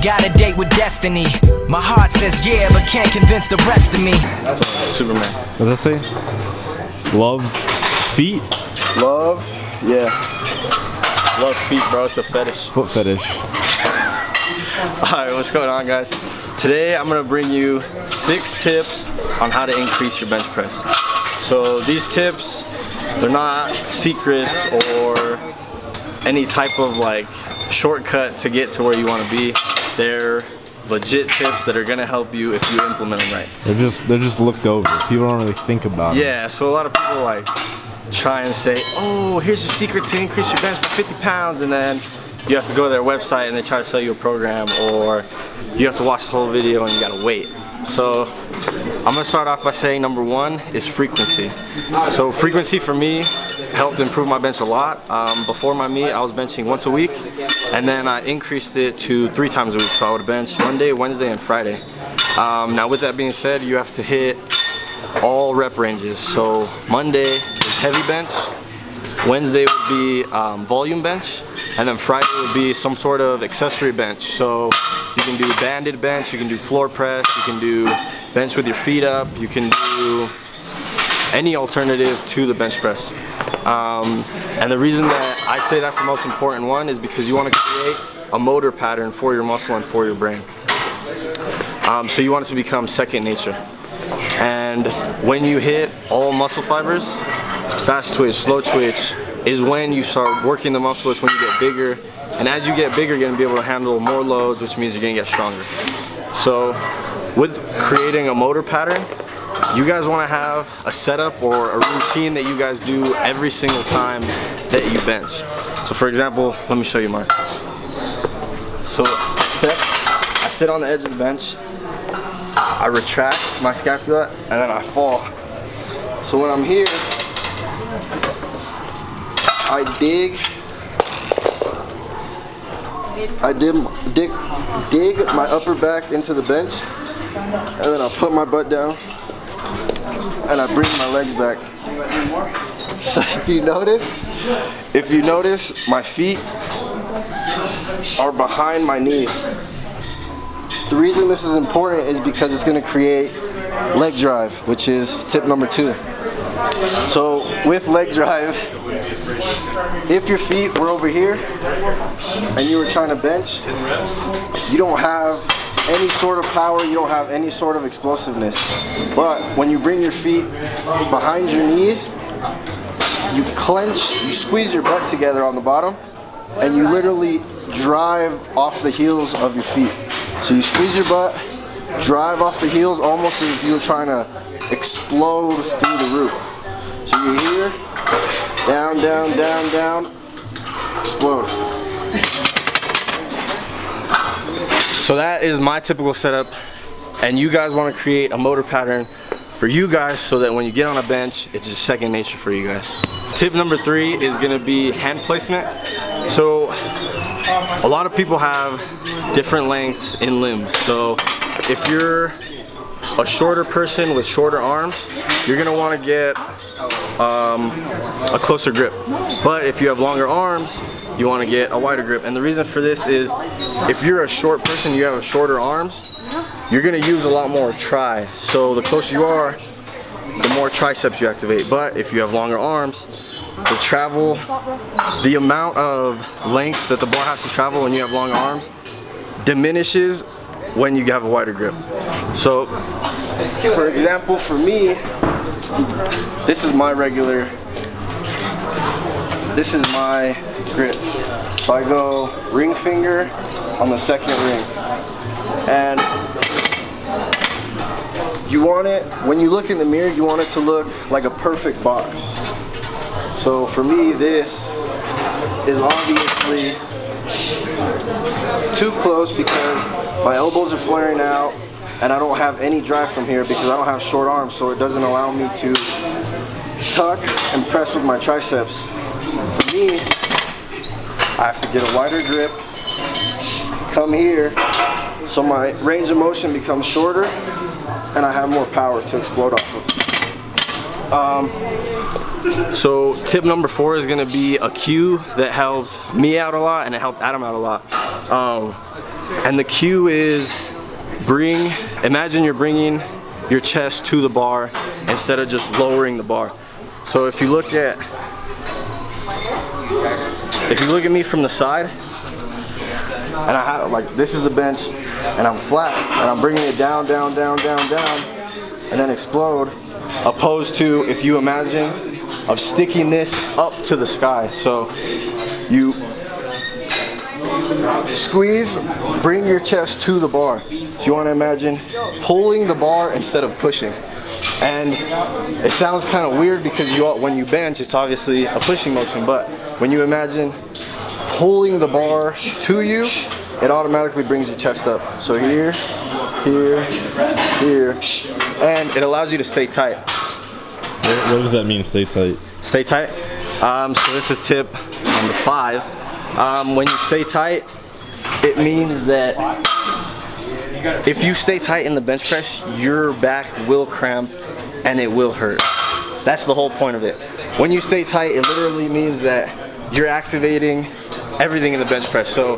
got a date with destiny. My heart says yeah, but can't convince the rest of me. Superman. What does that say? Love feet? Love? Yeah. Love feet, bro. It's a fetish. Foot fetish. Alright, what's going on, guys? Today I'm gonna bring you 6 tips on how to increase your bench press. So these tips, they're not secrets or any type of like shortcut to get to where you want to be. They're legit tips that are gonna help you if you implement them right. They're just looked over. People don't really think about it. Yeah, so a lot of people like try and say, oh, here's your secret to increase your bench by 50 pounds, and then you have to go to their website and they try to sell you a program, or you have to watch the whole video and you gotta wait. So I'm gonna start off by saying number 1 is frequency. So frequency for me helped improve my bench a lot. Before my meet, I was benching once a week, and then I increased it to 3 times a week. So I would bench Monday, Wednesday, and Friday. Now with that being said, you have to hit all rep ranges. So Monday is heavy bench, Wednesday would be volume bench, and then Friday would be some sort of accessory bench. So you can do banded bench, you can do floor press, you can do bench with your feet up, you can do any alternative to the bench press. And the reason that I say that's the most important one is because you want to create a motor pattern for your muscle and for your brain. So you want it to become second nature. And when you hit all muscle fibers, fast twitch, slow twitch, is when you start working the muscle. It's when you get bigger. And as you get bigger, you're going to be able to handle more loads, which means you're going to get stronger. So with creating a motor pattern, you guys want to have a setup or a routine that you guys do every single time that you bench. So for example, let me show you mine. So I sit on the edge of the bench, I retract my scapula, and then I fall. So when I'm here, I dig my upper back into the bench, and then I put my butt down, and I bring my legs back. So if you notice, my feet are behind my knees. The reason this is important is because it's going to create leg drive, which is tip number 2. So with leg drive, if your feet were over here and you were trying to bench, you don't have any sort of power, you don't have any sort of explosiveness. But when you bring your feet behind your knees, you clench, you squeeze your butt together on the bottom, and you literally drive off the heels of your feet. So you squeeze your butt, drive off the heels almost as if you were trying to explode through the roof. So you're here, down, down, down, down, explode. So that is my typical setup, and you guys want to create a motor pattern for you guys so that when you get on a bench, it's just second nature for you guys. Tip number 3 is going to be hand placement. So a lot of people have different lengths in limbs. So if you're a shorter person with shorter arms, you're going to want to get a closer grip. But if you have longer arms, you want to get a wider grip. And the reason for this is if you're a short person, you have shorter arms, you're going to use a lot more tri. So the closer you are, the more triceps you activate. But if you have longer arms, the amount of length that the bar has to travel when you have long arms diminishes when you have a wider grip. So for example, for me, this is my grip. So I go ring finger on the second ring. And you want it, when you look in the mirror, you want it to look like a perfect box. So for me, this is obviously too close because my elbows are flaring out and I don't have any drive from here because I don't have short arms, so it doesn't allow me to tuck and press with my triceps. For me, I have to get a wider grip, come here, so my range of motion becomes shorter and I have more power to explode off of. So tip number 4 is going to be a cue that helped me out a lot and it helped Adam out a lot. And the cue is imagine you're bringing your chest to the bar instead of just lowering the bar. So if you look at me from the side, and I have, like, this is the bench, and I'm flat, and I'm bringing it down, down, down, down, down, and then explode, opposed to if you imagine of sticking this up to the sky. So you squeeze, bring your chest to the bar. So you want to imagine pulling the bar instead of pushing. And it sounds kind of weird because when you bench, it's obviously a pushing motion, but when you imagine pulling the bar to you, it automatically brings your chest up. So here, here, here, and it allows you to stay tight. What does that mean, stay tight? Stay tight? So this is tip number 5. When you stay tight, it means that if you stay tight in the bench press, your back will cramp and it will hurt. That's the whole point of it. When you stay tight, it literally means that you're activating everything in the bench press. So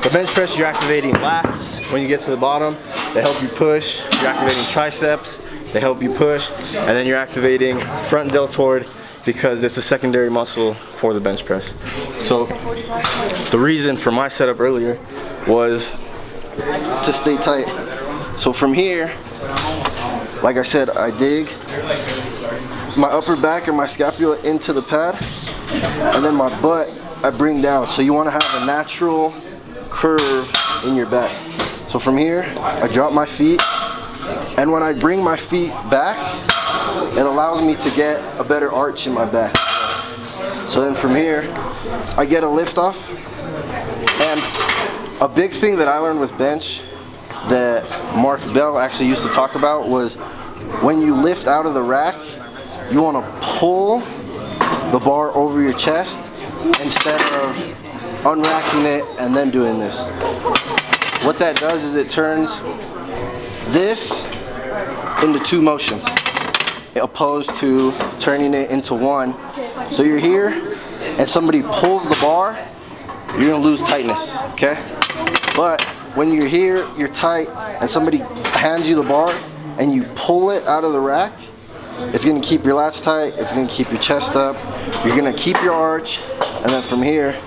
the bench press, you're activating lats when you get to the bottom. They help you push. You're activating triceps. They help you push. And then you're activating front deltoid because it's a secondary muscle for the bench press. So the reason for my setup earlier was to stay tight. So from here, like I said, I dig my upper back and my scapula into the pad, and then my butt I bring down. So you want to have a natural curve in your back. So from here, I drop my feet, and when I bring my feet back, it allows me to get a better arch in my back. So then from here, I get a lift off. And a big thing that I learned with bench that Mark Bell actually used to talk about was when you lift out of the rack, you want to pull the bar over your chest instead of unracking it and then doing this. What that does is it turns this into 2 motions, opposed to turning it into 1. So you're here and somebody pulls the bar, you're gonna lose tightness, okay? But when you're here, you're tight, and somebody hands you the bar and you pull it out of the rack, it's gonna keep your lats tight, it's gonna keep your chest up, you're gonna keep your arch, and then from here,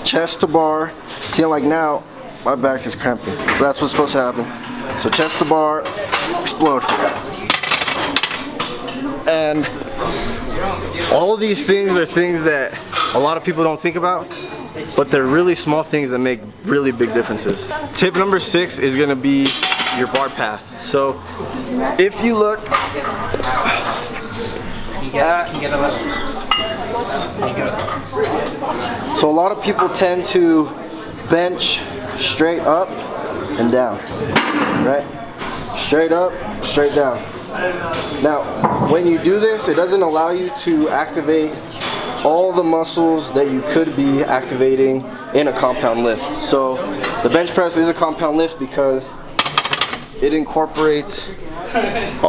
chest to bar. See, like now, my back is cramping. That's what's supposed to happen. So chest to bar, explode. And all of these things are things that a lot of people don't think about, but they're really small things that make really big differences. Tip number 6 is gonna be your bar path. So if you look so a lot of people tend to bench straight up and down, right? Straight up, straight down. Now, when you do this, it doesn't allow you to activate all the muscles that you could be activating in a compound lift. So the bench press is a compound lift because it incorporates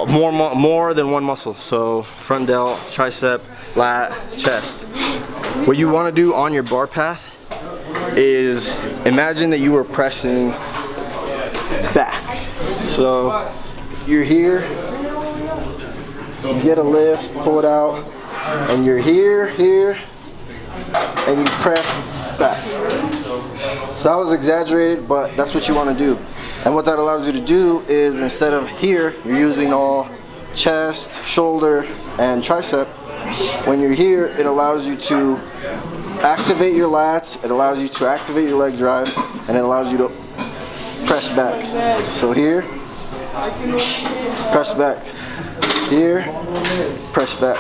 more than one muscle. So front delt, tricep, lat, chest. What you want to do on your bar path is imagine that you were pressing back. So you're here, you get a lift, pull it out, and you're here, and you press back. So that was exaggerated, but that's what you want to do. And what that allows you to do is instead of here, you're using all chest, shoulder, and tricep. When you're here, it allows you to activate your lats, it allows you to activate your leg drive, and it allows you to press back. So here, press back. Here, press back.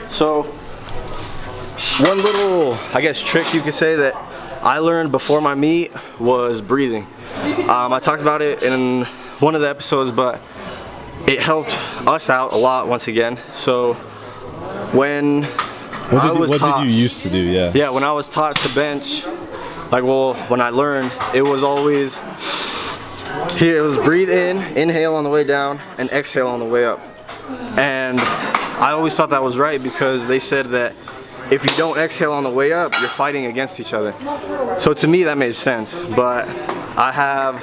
So one little, I guess, trick you could say that I learned before my meet was breathing. I talked about it in one of the episodes, but it helped us out a lot once again. So when I was taught, what did you used to do? Yeah, when I was taught to bench, when I learned, it was always here. It was breathe in, inhale on the way down, and exhale on the way up. And I always thought that was right because they said that if you don't exhale on the way up, you're fighting against each other. So to me, that made sense. But I have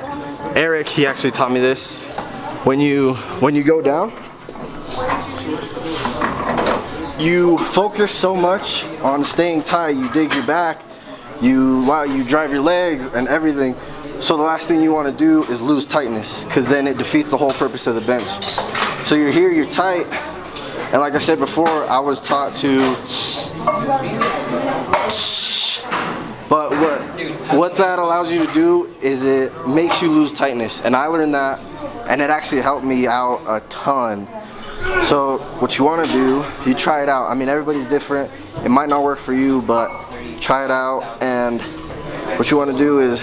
Eric, he actually taught me this. When you go down, you focus so much on staying tight, you dig your back, you drive your legs and everything. So the last thing you want to do is lose tightness, because then it defeats the whole purpose of the bench. So you're here, you're tight, and like I said before, I was taught to, but what that allows you to do is it makes you lose tightness, and I learned that, and it actually helped me out a ton. So what you want to do, you try it out. I mean, everybody's different. It might not work for you, but try it out. And what you want to do is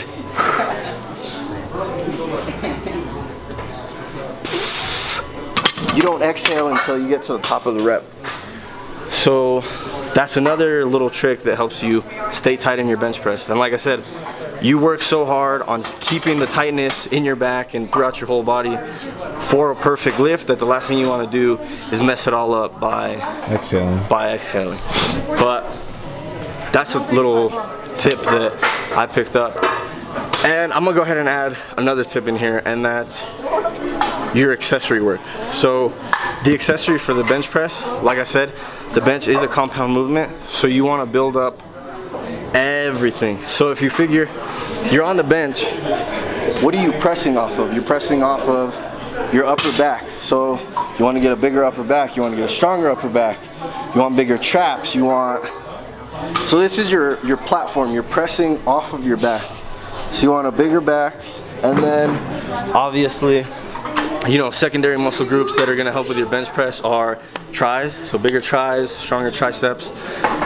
you don't exhale until you get to the top of the rep. So that's another little trick that helps you stay tight in your bench press. And like I said, you work so hard on keeping the tightness in your back and throughout your whole body for a perfect lift that the last thing you want to do is mess it all up by exhaling. But that's a little tip that I picked up. And I'm gonna go ahead and add another tip in here, and that's your accessory work. So the accessory for the bench press, like I said, the bench is a compound movement, so you want to build up everything. So if you figure you're on the bench, what are you pressing off of? You're pressing off of your upper back. So you want to get a bigger upper back, you want to get a stronger upper back, you want bigger traps, so this is your platform. You're pressing off of your back. So you want a bigger back, and then obviously, you know, secondary muscle groups that are going to help with your bench press are tris, so bigger tris, stronger triceps.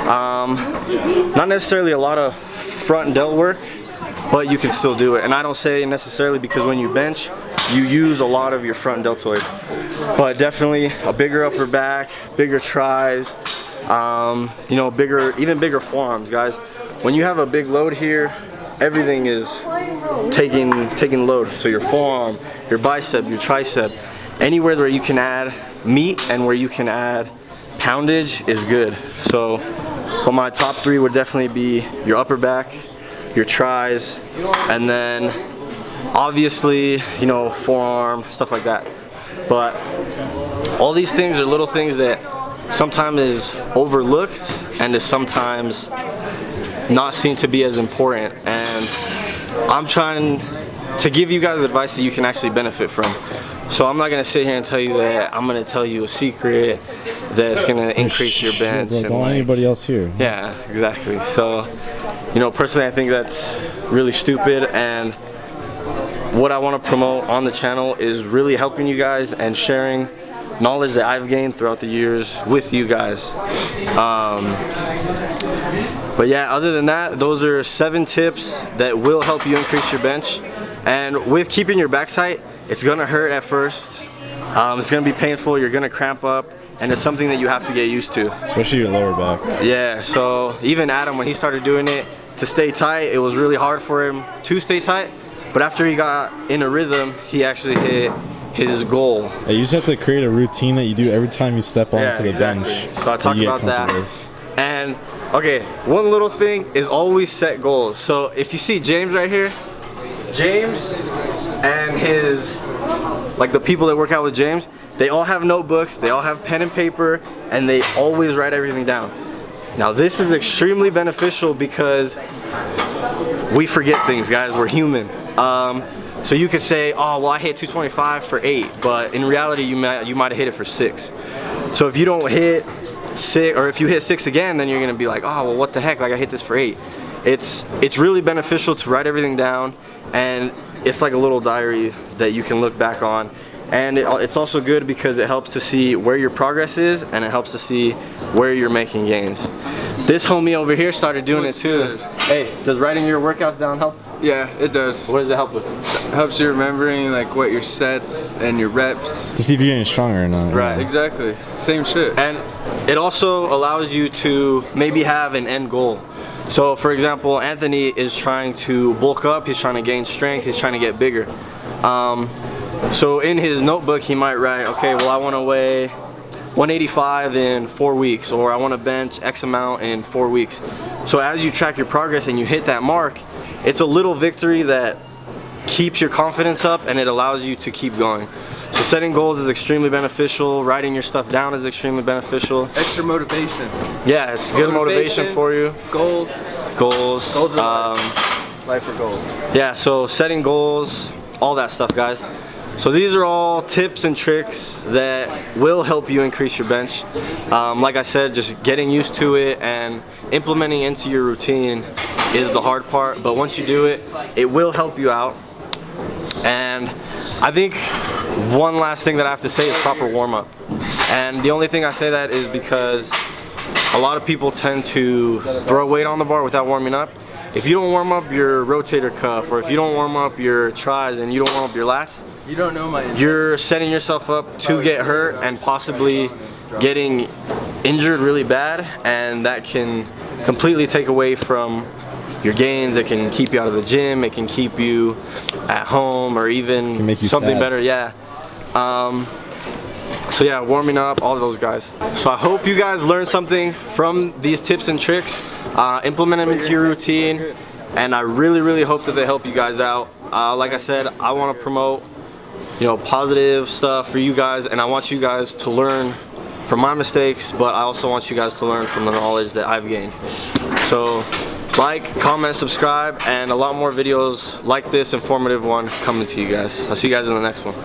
Not necessarily a lot of front delt work, but you can still do it. And I don't say necessarily because when you bench, you use a lot of your front deltoid, but definitely a bigger upper back, bigger tris, you know, even bigger forearms, guys. When you have a big load here, everything is taking load. So your forearm, your bicep, your tricep, anywhere where you can add meat and where you can add poundage is good. So, but my top three would definitely be your upper back, your tris, and then obviously, you know, forearm, stuff like that. But all these things are little things that sometimes is overlooked and is sometimes not seen to be as important. And I'm trying to give you guys advice that you can actually benefit from. So I'm not gonna sit here and tell you that I'm gonna tell you a secret that's gonna increase your bench. Don't let anybody else hear. Yeah, exactly. So, you know, personally, I think that's really stupid, and what I want to promote on the channel is really helping you guys and sharing knowledge that I've gained throughout the years with you guys. But yeah, other than that, those are 7 tips that will help you increase your bench. And with keeping your back tight, it's gonna hurt at first. It's gonna be painful, you're gonna cramp up, and it's something that you have to get used to. Especially your lower back. Yeah, so even Adam, when he started doing it to stay tight, it was really hard for him to stay tight. But after he got in a rhythm, he actually hit his goal. Yeah, you just have to create a routine that you do every time you step onto the bench. So I talked about that. And okay, one little thing is always set goals. So if you see James right here, James and his, like the people that work out with James, they all have notebooks, they all have pen and paper, and they always write everything down. Now this is extremely beneficial because we forget things, guys, we're human. So you could say, oh, well, I hit 225 for 8, but in reality, you might have hit it for 6. So if you don't hit 6, or if you hit 6 again, then you're gonna be like, oh, well, what the heck, like I hit this for 8. It's really beneficial to write everything down, and it's like a little diary that you can look back on. And it's also good because it helps to see where your progress is, and it helps to see where you're making gains. This homie over here started doing it too. Hey, does writing your workouts down help? Yeah, it does. What does it help with? It helps you remembering like what your sets and your reps. To see if you're getting stronger or not. Right. Exactly. Same shit. And it also allows you to maybe have an end goal. So for example, Anthony is trying to bulk up, he's trying to gain strength, he's trying to get bigger. So in his notebook he might write, okay, well I want to weigh 185 in 4 weeks, or I want to bench X amount in 4 weeks. So as you track your progress and you hit that mark, it's a little victory that keeps your confidence up and it allows you to keep going. So setting goals is extremely beneficial. Writing your stuff down is extremely beneficial. Extra motivation. Yeah, it's good motivation for you. Goals. Goals. Life for goals. Yeah, so setting goals, all that stuff, guys. So these are all tips and tricks that will help you increase your bench. Like I said, just getting used to it and implementing into your routine is the hard part, but once you do it, it will help you out. And I think one last thing that I have to say is proper warm-up. And the only thing I say that is because a lot of people tend to throw weight on the bar without warming up. If you don't warm up your rotator cuff, or if you don't warm up your tris and you don't warm up your lats, You don't know my injury. you're setting yourself up to get hurt and possibly getting injured really bad, and that can completely take away from your gains. It can keep you out of the gym, it can keep you at home, or even Can make you something sad. better. Yeah. So yeah, warming up, all of those guys. So I hope you guys learned something from these tips and tricks. Implement them into your routine, and I really hope that they help you guys out. Like I said, I want to promote, you know, positive stuff for you guys, and I want you guys to learn from my mistakes, but I also want you guys to learn from the knowledge that I've gained. So like, comment, subscribe, and a lot more videos like this informative one coming to you guys. I'll see you guys in the next one.